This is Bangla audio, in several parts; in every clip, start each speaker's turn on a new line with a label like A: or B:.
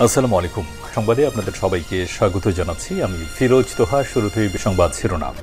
A: আসসালামু আলাইকুম। সংবাদে আপনাদের সবাইকে স্বাগত জানাচ্ছি। আমি ফিরোজ তোহা। শুরুতেই সংবাদ শিরোনাম।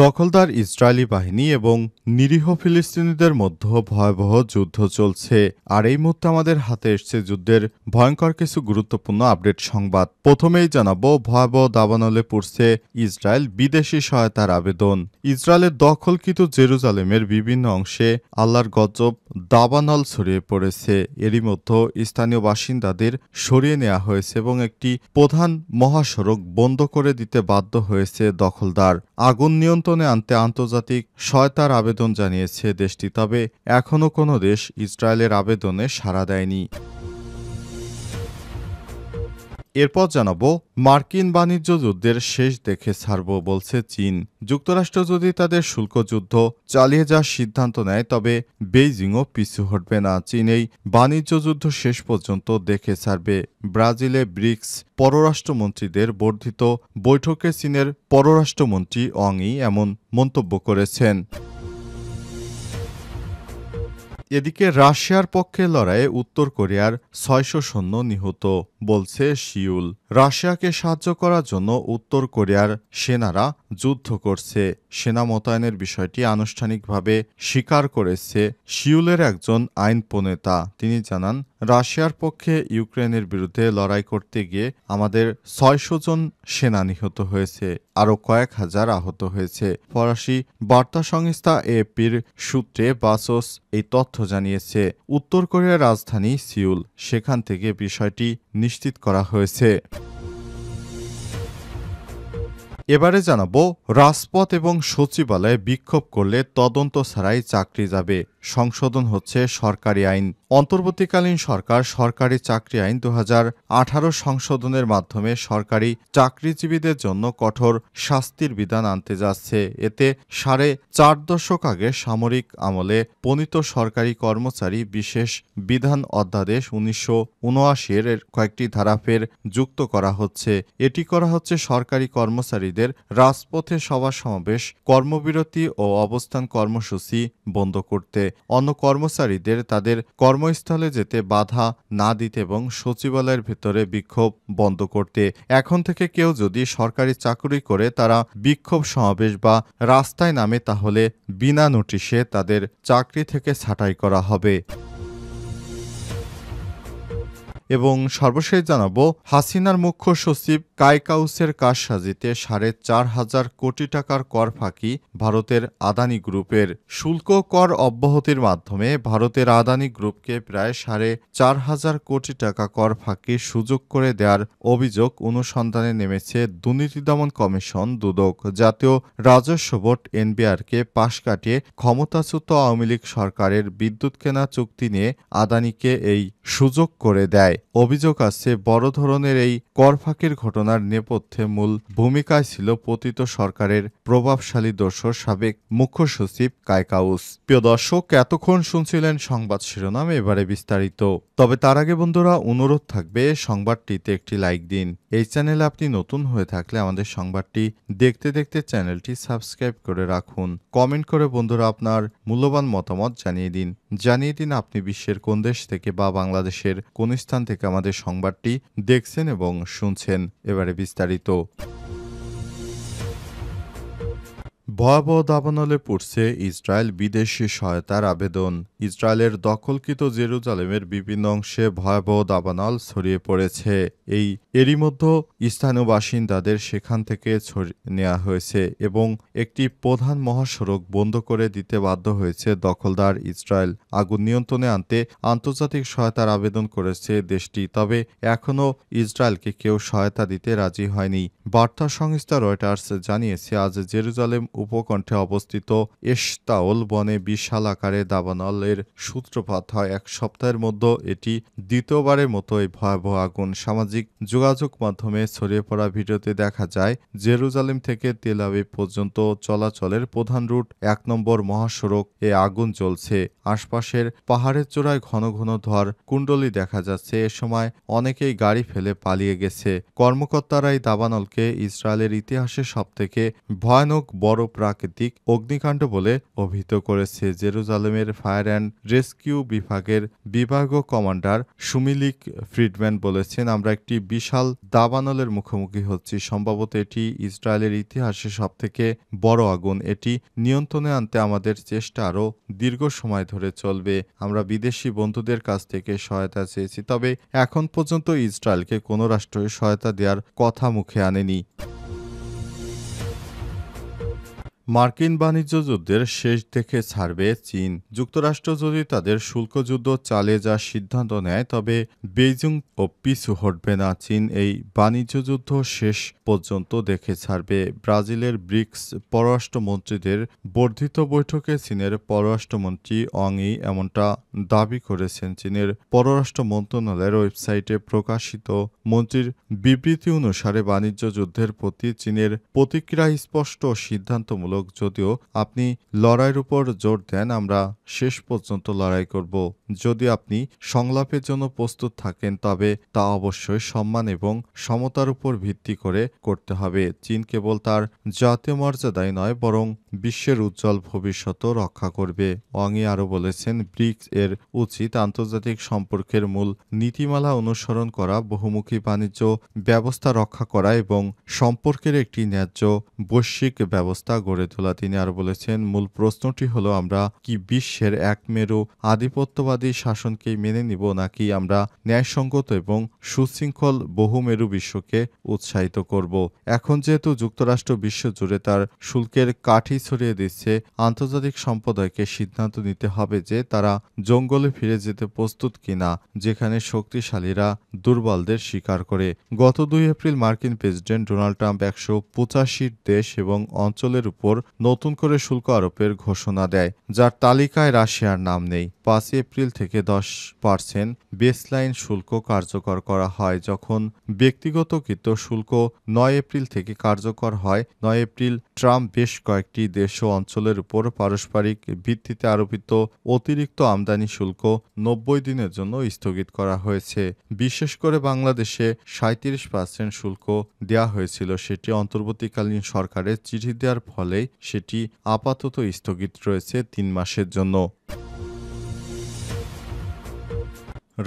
B: দখলদার ইসরায়েলি বাহিনী এবং নিরীহ ফিলিস্তিনিদের মধ্যে ভয়াবহ যুদ্ধ চলছে। আর এই মুহূর্তে আমাদের হাতে এসছে যুদ্ধের ভয়ঙ্কর কিছু গুরুত্বপূর্ণ আপডেট সংবাদ। প্রথমেই জানাবো, ভয়াবহ দাবানলে পড়ছে ইসরায়েল, বিদেশি সহায়তার আবেদন। ইসরায়েলের দখলকৃত জেরুজালেমের বিভিন্ন অংশে আল্লাহর গজব দাবানল ছড়িয়ে পড়েছে। এরই মধ্যে স্থানীয় বাসিন্দাদের সরিয়ে নেওয়া হয়েছে এবং একটি প্রধান মহাসড়ক বন্ধ করে দিতে বাধ্য হয়েছে দখলদার। আগুন নিয়ন্ত্রণে আনতে আন্তর্জাতিক সহায়তার আবেদন জানিয়েছে দেশটি, তবে এখনও কোনো দেশ ইসরায়েলের আবেদনে সাড়া দেয়নি। এরপর জানাবো, মার্কিন বাণিজ্য যুদ্ধের শেষ দেখে ছাড়ব বলছে চীন। যুক্তরাষ্ট্র যদি তাদের শুল্ক যুদ্ধ চালিয়ে যাওয়ার সিদ্ধান্ত নেয়, তবে বেইজিংও পিছু হটবে না। চীন এই বাণিজ্য যুদ্ধ শেষ পর্যন্ত দেখে ছাড়বে। ব্রাজিলে ব্রিক্স পররাষ্ট্রমন্ত্রীদের বর্ধিত বৈঠকে চীনের পররাষ্ট্রমন্ত্রী ওয়াং ই এমন মন্তব্য করেছেন। এদিকে রাশিয়ার পক্ষে লড়াইয়ে উত্তর কোরিয়ার ৬০০ সৈন্য নিহত বলছে সিউল। রাশিয়াকে সাহায্য করার জন্য উত্তর কোরিয়ার সেনারা যুদ্ধ করছে। সেনা মোতায়েনের বিষয়টি আনুষ্ঠানিকভাবে স্বীকার করেছে সিউলের একজন আইন প্রণেতা। তিনি জানান, রাশিয়ার পক্ষে ইউক্রেনের বিরুদ্ধে লড়াই করতে গিয়ে আমাদের ৬০০ জন সেনা নিহত হয়েছে, আরও কয়েক হাজার আহত হয়েছে। ফরাসি বার্তা সংস্থা এএপির সূত্রে বাসোস এই তথ্য জানিয়েছে। উত্তর কোরিয়ার রাজধানী সিউল, সেখান থেকে বিষয়টি নিশ্চিত করা হয়েছে। এবারে জানাবো, রাজপথ এবং সচিবালয়ে বিক্ষোভ করলে তদন্ত ছাড়াই চাকরি যাবে। সংশোধন হচ্ছে সরকারি আইন। অন্তর্বর্তীকালীন সরকার সরকারি চাকরি আইন ২০১৮ সংশোধনের মাধ্যমে সরকারি চাকরিজীবীদের জন্য কঠোর শাস্তির বিধান আনতে যাচ্ছে। এতে ৪.৫ দশক আগে সামরিক আমলে প্রণীত সরকারি কর্মচারী বিশেষ বিধান অধ্যাদেশ ১৯৭৯ এর কয়েকটি ধারা ফের যুক্ত করা হচ্ছে। এটি করা হচ্ছে সরকারি কর্মচারীদের রাজপথে সভা সমাবেশ, কর্মবিরতি ও অবস্থান কর্মসূচি বন্ধ করতে, অন্য কর্মচারীদের তাদের কর্মস্থলে যেতে বাধা না দিতে এবং সচিবালয়ের ভেতরে বিক্ষোভ বন্ধ করতে। এখন থেকে কেউ যদি সরকারি চাকরি করে তারা বিক্ষোভ সমাবেশ বা রাস্তায় নামে, তাহলে বিনা নোটিশে তাদের চাকরি থেকে ছাঁটাই করা হবে। এবং সর্বশেষ জানাবো, হাসিনার মুখ্য সচিব কায়কাউসের কারসাজিতে ৪.৫ কোটি টাকার কর ফাঁকি ভারতের আদানি গ্রুপের। শুল্ক কর অব্যাহতির মাধ্যমে ভারতের আদানি গ্রুপকে প্রায় ৪.৫ কোটি টাকা কর ফাঁকির সুযোগ করে দেওয়ার অভিযোগ অনুসন্ধানে নেমেছে দুর্নীতি দমন কমিশন দুদক। জাতীয় রাজস্ব বোর্ড এনবিআরকে পাশ কাটিয়ে ক্ষমতাচ্যুত আওয়ামী লীগ সরকারের বিদ্যুৎ কেনা চুক্তি নিয়ে আদানিকে এই সুযোগ করে দেয়। অভিযোগ আছে, বড় ধরনের এই কর ফাঁকির ঘটনার নেপথ্যে মূল ভূমিকায় ছিল পতিত সরকারের প্রভাবশালী দোসর সাবেক মুখ্য সচিব কায়কাউস। প্রিয় দর্শক, এতক্ষণ শুনছিলেন সংবাদ শিরোনাম, এবারে বিস্তারিত। তবে তার আগে বন্ধুরা, অনুরোধ থাকবে সংবাদটিতে একটি লাইক দিন। এই চ্যানেলে আপনি নতুন হয়ে থাকলে আমাদের সংবাদটি দেখতে দেখতে চ্যানেলটি সাবস্ক্রাইব করে রাখুন। কমেন্ট করে বন্ধুরা আপনার মূল্যবান মতামত জানিয়ে দিন আপনি বিশ্বের কোন দেশ থেকে বা বাংলাদেশের কোন স্থান থেকে আমাদের সংবাদটি দেখছেন এবং শুনছেন। এবারে বিস্তারিত। ভয়াবহ দাবানলে পড়ছে ইসরায়েল, বিদেশি সহায়তার আবেদন। ইসরায়েলের দখলকৃত জেরুজালেমের বিভিন্ন অংশে ভয়াবহ দাবানল ছড়িয়ে পড়েছে। এরই মধ্যে স্থানীয় বাসিন্দাদের সেখান থেকে নেওয়া হয়েছে এবং একটি প্রধান মহাসড়ক বন্ধ করে দিতে বাধ্য হয়েছে দখলদার ইসরায়েল। আগুন নিয়ন্ত্রণে আনতে আন্তর্জাতিক সহায়তার আবেদন করেছে দেশটি, তবে এখনও ইসরায়েলকে কেউ সহায়তা দিতে রাজি হয়নি। বার্তা সংস্থা রয়টার্স জানিয়েছে, আজ জেরুজালেম উপকণ্ঠে অবস্থিত এশতাওল বনে বিশাল আকারে দাবানলের সূত্রপাত হয়। এক সপ্তাহের মধ্যে এটি দ্বিতীয়বারের মতো এই ভয়াবহ আগুন। সামাজিক যোগাযোগ মাধ্যমে ছড়িয়ে পড়া ভিডিওতে দেখা যায়, জেরুজালেম থেকে তেল আবিব পর্যন্ত চলাচলের প্রধান রুট ১ নম্বর মহাসড়ক এ আগুন জ্বলছে। আশপাশের পাহাড়ের চূড়ায় ঘন ঘন ধোঁয়ার কুণ্ডলী দেখা যাচ্ছে। এ সময় অনেকেই গাড়ি ফেলে পালিয়ে গেছে। কর্মকর্তারা এই দাবানলকে ইসরায়েলের ইতিহাসে সবথেকে ভয়ানক বড় প্রাকৃতিক অগ্নিকাণ্ড বলে অভিহিত করেছে। জেরুজালেমের ফায়ার অ্যান্ড রেস্কিউ বিভাগের বিভাগীয় কমান্ডার সুমিলিক ফ্রিডম্যান বলেছেন, আমরা একটি বিশাল দাবানলের মুখোমুখি হচ্ছি। সম্ভবত এটি ইসরায়েলের ইতিহাসে সবথেকে বড় আগুন। এটি নিয়ন্ত্রণে আনতে আমাদের চেষ্টা আরও দীর্ঘ সময় ধরে চলবে। আমরা বিদেশি বন্ধুদের কাছ থেকে সহায়তা চেয়েছি, তবে এখন পর্যন্ত ইসরায়েলকে কোনো রাষ্ট্রই সহায়তা দেওয়ার কথা মুখে আনেনি। মার্কিন বাণিজ্য যুদ্ধের শেষ দেখে ছাড়বে চীন। যুক্তরাষ্ট্র যদি তাদের শুল্ক যুদ্ধ চালিয়ে যাওয়ার সিদ্ধান্ত নেয়, তবে বেইজিং ও পিছু হটবে না। চীন এই বাণিজ্য যুদ্ধ শেষ পর্যন্ত দেখে ছাড়বে। ব্রাজিলের ব্রিক্স পররাষ্ট্রমন্ত্রীদের বর্ধিত বৈঠকে চীনের পররাষ্ট্রমন্ত্রী অং ই এমনটা দাবি করেছেন। চীনের পররাষ্ট্র মন্ত্রণালয়ের ওয়েবসাইটে প্রকাশিত মন্ত্রীর বিবৃতি অনুসারে বাণিজ্য যুদ্ধের প্রতি চীনের প্রতিক্রিয়া স্পষ্ট ও সিদ্ধান্তমূলক। যদিও আপনি লড়াইয়ের উপর জোর দেন, আমরা শেষ পর্যন্ত লড়াই করব। যদি আপনি সংলাপের জন্য প্রস্তুত থাকেন, তবে তা অবশ্যই সম্মান এবং সমতার উপর ভিত্তি করে করতে হবে। চীন কেবল তার জাতীয় মর্যাদাই নয়, বরং বিশ্বের উজ্জ্বল ভবিষ্যতও রক্ষা করবে। ওয়াং ই আরও বলেছেন, ব্রিক্স এর উচিত আন্তর্জাতিক সম্পর্কের মূল নীতিমালা অনুসরণ করা, বহুমুখী বাণিজ্য ব্যবস্থা রক্ষা করা এবং সম্পর্কের একটি ন্যায্য বৈশ্বিক ব্যবস্থা গড়ে তোলা। তিনি আরও বলেছেন, মূল প্রশ্নটি হলো, আমরা কি বিশ্বের একমেরু আধিপত্যবাদী শাসনকেই মেনে নিব, নাকি আমরা ন্যায়সঙ্গত এবং সুশৃঙ্খল বহুমেরু বিশ্বকে উৎসাহিত করব। এখন যেহেতু যুক্তরাষ্ট্র বিশ্বজুড়ে তার শুল্কের কাঠি ছড়িয়ে দিচ্ছে, আন্তর্জাতিক সম্প্রদায়কে সিদ্ধান্ত নিতে হবে যে তারা জঙ্গলে ফিরে যেতে প্রস্তুত কিনা, যেখানে শক্তিশালীরা দুর্বলদের স্বীকার করে। গত 2 এপ্রিল মার্কিন প্রেসিডেন্ট ডোনাল্ড ট্রাম্প 185 দেশ এবং অঞ্চলের উপর নতুন করে শুল্ক আরোপের ঘোষণা দেয়, যার তালিকায় রাশিয়ার নাম নেই। 5 এপ্রিল থেকে 10% বেসলাইন শুল্ক কার্যকর করা হয়, যখন ব্যক্তিগতকৃত শুল্ক 9 এপ্রিল থেকে কার্যকর হয়। 9 এপ্রিল ট্রাম্প বেশ কয়েকটি দেশ ও অঞ্চলের উপর পারস্পরিক ভিত্তিতে আরোপিত অতিরিক্ত আমদানি শুল্ক 90 দিনের জন্য স্থগিত করা হয়েছে। বিশেষ করে বাংলাদেশে 37% শুল্ক দেওয়া হয়েছিল, সেটি অন্তর্বর্তীকালীন সরকারের চিঠি দেওয়ার ফলে সেটি আপাতত স্থগিত রয়েছে 3 মাসের জন্য।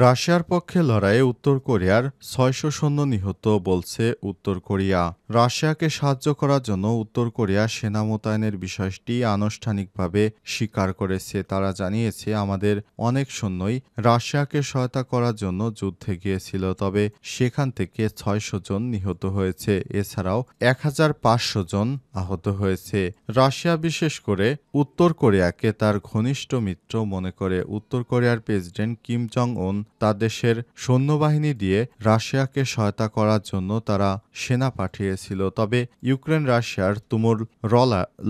B: রাশিয়ার পক্ষে লড়াইয়ে উত্তর কোরিয়ার 600 সৈন্য নিহত বলছে উত্তর কোরিয়া। রাশিয়াকে সাহায্য করার জন্য উত্তর কোরিয়া সেনা মোতায়েনের বিষয়টি আনুষ্ঠানিকভাবে স্বীকার করেছে। তারা জানিয়েছে, আমাদের অনেক সৈন্যই রাশিয়াকে সহায়তা করার জন্য যুদ্ধে গিয়েছিল, তবে সেখান থেকে 600 জন নিহত হয়েছে। এছাড়াও 1500 জন আহত হয়েছে। রাশিয়া বিশেষ করে উত্তর কোরিয়াকে তার ঘনিষ্ঠ মিত্র মনে করে। উত্তর কোরিয়ার প্রেসিডেন্ট কিম জং উন তার দেশের সৈন্যবাহিনী দিয়ে রাশিয়াকে সহায়তা করার জন্য তারা সেনা পাঠিয়েছিল, তবে ইউক্রেন রাশিয়ার তুমুল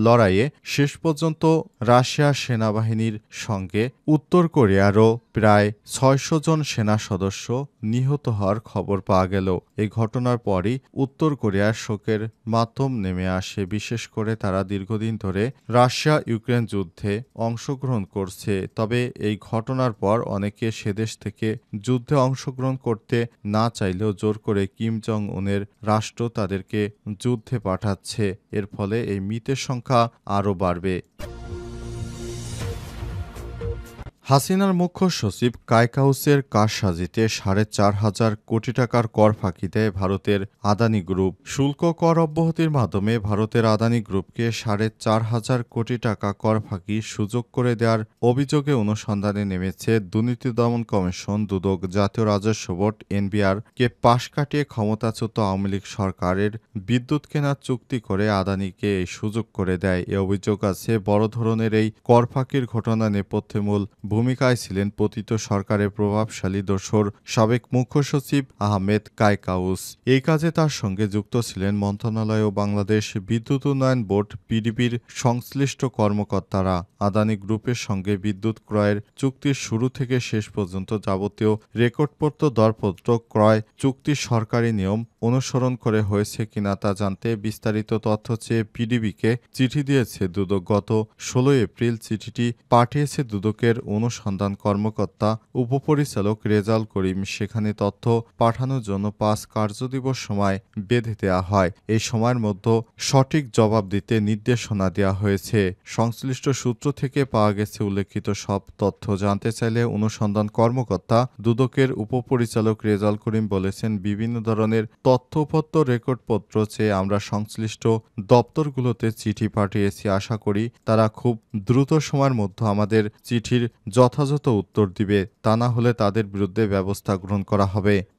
B: লড়াইয়ে শেষ পর্যন্ত রাশিয়ার সেনাবাহিনীর সঙ্গে উত্তর কোরিয়ারও প্রায় 600 জন সেনা সদস্য নিহত হওয়ার খবর পাওয়া গেল। এই ঘটনার পরই উত্তর কোরিয়ার শোকের মাধ্যম নেমে আসে। বিশেষ করে তারা দীর্ঘদিন ধরে রাশিয়া ইউক্রেন যুদ্ধে অংশগ্রহণ করছে, তবে এই ঘটনার পর অনেকে সেদেশ থেকে যুদ্ধে অংশগ্রহণ করতে না চাইলেও জোর করে কিম জং উনের রাষ্ট্র তাদেরকে যুদ্ধে পাঠাচ্ছে। এর ফলে এই মৃতের সংখ্যা আরও বাড়বে। হাসিনার মুখ্য সচিব কায়কাউসের কারসাজিতে 4,500 কোটি টাকার কর ফাঁকি দেয় ভারতের আদানি গ্রুপ। শুল্ক কর অব্যাহতির মাধ্যমে ভারতের আদানি গ্রুপকে 4,500 কোটি টাকা কর ফাঁকির সুযোগ করে দেওয়ার অভিযোগে অনুসন্ধানে নেমেছে দুর্নীতি দমন কমিশন। দুদক জাতীয় রাজস্ব বোর্ড এনবিআর কে পাশ কাটিয়ে ক্ষমতাচ্যুত আওয়ামী লীগ সরকারের বিদ্যুৎ কেনার চুক্তি করে আদানিকে এই সুযোগ করে দেয়। এ অভিযোগ আছে, বড় ধরনের এই কর ফাঁকির ঘটনা নেপথ্যে মূল ভূমিকায় ছিলেন পতিত সরকারের প্রভাবশালী দোসর সাবেক মুখ্য সচিব আহমেদ কায়কাউস। এই কাজে তার সঙ্গে যুক্ত ছিলেন মন্ত্রণালয় ও বাংলাদেশ বিদ্যুৎ উন্নয়ন বোর্ড পিডিবির সংশ্লিষ্ট কর্মকর্তারা। আদানি গ্রুপের সঙ্গে বিদ্যুৎ ক্রয়ের চুক্তির শুরু থেকে শেষ পর্যন্ত যাবতীয় রেকর্ডপত্র, দরপত্র, ক্রয় চুক্তির সরকারি নিয়ম অনুসরণ করে হয়েছে কিনা তা জানতে বিস্তারিত তথ্য চেয়ে পিডিবিকে চিঠি দিয়েছে দুদক। গত 16 এপ্রিল চিঠিটি পাঠিয়েছে দুদকের অনুসন্ধান কর্মকর্তা উপপরিচালক রেজাউল করিম সেখানে তথ্য পাঠানোর জন্য ৫ কার্যদিবস সময় বেঁধে দেওয়া হয়। এই সময়ের মধ্যে সঠিক জবাব দিতে নির্দেশনা দেওয়া হয়েছে। সংশ্লিষ্ট সূত্র থেকে পাওয়া গেছে উল্লেখিত সব তথ্য জানতে চাইলে অনুসন্ধান কর্মকর্তা দুদকের উপপরিচালক রেজাউল করিম বলেছেন, বিভিন্ন ধরনের তথ্যপত্র রেকর্ডপত্র চেয়ে আমরা সংশ্লিষ্ট দপ্তরগুলোতে চিঠি পাঠিয়েছি। আশা করি তারা খুব দ্রুত সময়ের মধ্যে আমাদের চিঠির যথাযথ উত্তর দিবে। তা না হলে তাদের বিরুদ্ধে ব্যবস্থা গ্রহণ করা হবে।